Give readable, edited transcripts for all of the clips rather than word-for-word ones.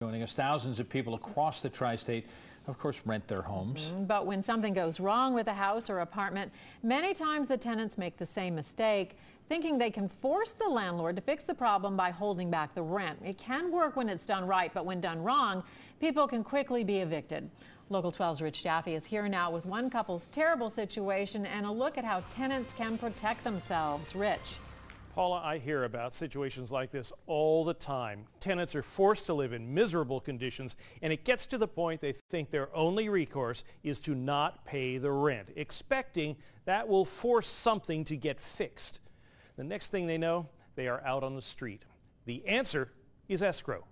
Joining us, thousands of people across the tri-state, of course, rent their homes. But when something goes wrong with a house or apartment, many times the tenants make the same mistake, thinking they can force the landlord to fix the problem by holding back the rent. It can work when it's done right, but when done wrong, people can quickly be evicted. Local 12's Rich Jaffe is here now with one couple's terrible situation and a look at how tenants can protect themselves. Rich. Paula, I hear about situations like this all the time. Tenants are forced to live in miserable conditions, and it gets to the point they think their only recourse is to not pay the rent, expecting that will force something to get fixed. The next thing they know, they are out on the street. The answer is escrow.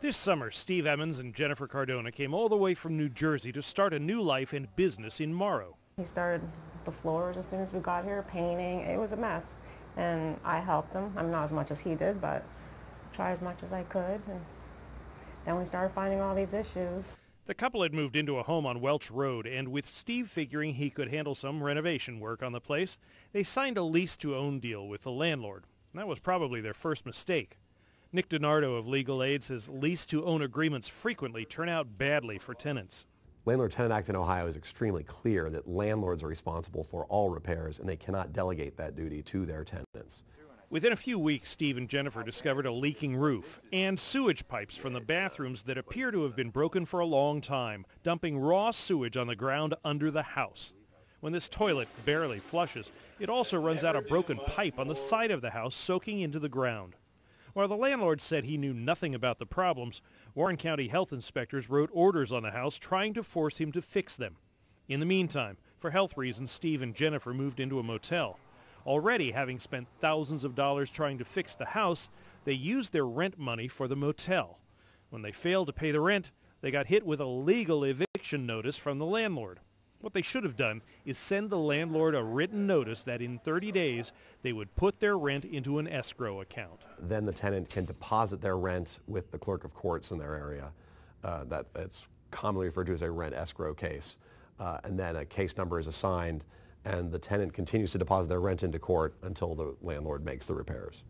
This summer, Steve Emmons and Jennifer Cardona came all the way from New Jersey to start a new life and business in Morrow. He started the floors as soon as we got here, painting. It was a mess. And I helped him. I'm not as much as he did, but try as much as I could. And then we started finding all these issues. The couple had moved into a home on Welch Road, and with Steve figuring he could handle some renovation work on the place, they signed a lease-to-own deal with the landlord. And that was probably their first mistake. Nick DiNardo of Legal Aid says lease-to-own agreements frequently turn out badly for tenants. Landlord-Tenant Act in Ohio is extremely clear that landlords are responsible for all repairs, and they cannot delegate that duty to their tenants. Within a few weeks, Steve and Jennifer discovered a leaking roof and sewage pipes from the bathrooms that appear to have been broken for a long time, dumping raw sewage on the ground under the house. When this toilet barely flushes, it also runs out a broken pipe on the side of the house, soaking into the ground. While the landlord said he knew nothing about the problems, Warren County health inspectors wrote orders on the house trying to force him to fix them. In the meantime, for health reasons, Steve and Jennifer moved into a motel. Already having spent thousands of dollars trying to fix the house, they used their rent money for the motel. When they failed to pay the rent, they got hit with a legal eviction notice from the landlord. What they should have done is send the landlord a written notice that in 30 days they would put their rent into an escrow account. Then the tenant can deposit their rent with the clerk of courts in their area. That's commonly referred to as a rent escrow case. And then a case number is assigned, and the tenant continues to deposit their rent into court until the landlord makes the repairs.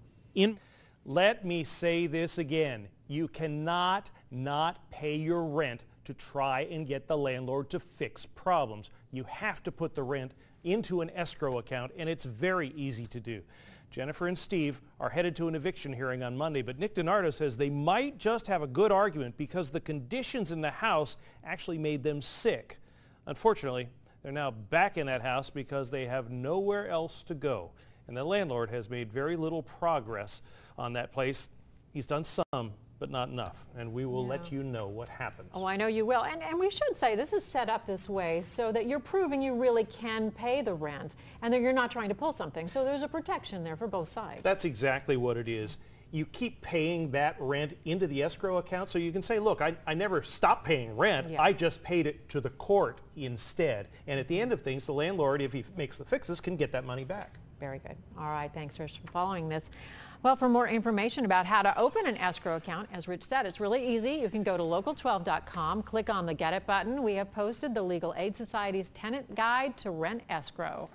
Let me say this again. You cannot not pay your rent to try and get the landlord to fix problems. You have to put the rent into an escrow account, and it's very easy to do. Jennifer and Steve are headed to an eviction hearing on Monday, but Nick DiNardo says they might just have a good argument because the conditions in the house actually made them sick. Unfortunately, they're now back in that house because they have nowhere else to go, and the landlord has made very little progress on that place. He's done some, but not enough, and we will let you know what happens. Oh, I know you will. And we should say this is set up this way so that you're proving you really can pay the rent and that you're not trying to pull something. So there's a protection there for both sides. That's exactly what it is. You keep paying that rent into the escrow account so you can say, look, I never stopped paying rent. Yeah. I just paid it to the court instead. And at the end of things, the landlord, if he makes the fixes, can get that money back. Very good. All right. Thanks, Rich, for following this. Well, for more information about how to open an escrow account, as Rich said, it's really easy. You can go to local12.com, click on the Get It button. We have posted the Legal Aid Society's Tenant Guide to Rent Escrow.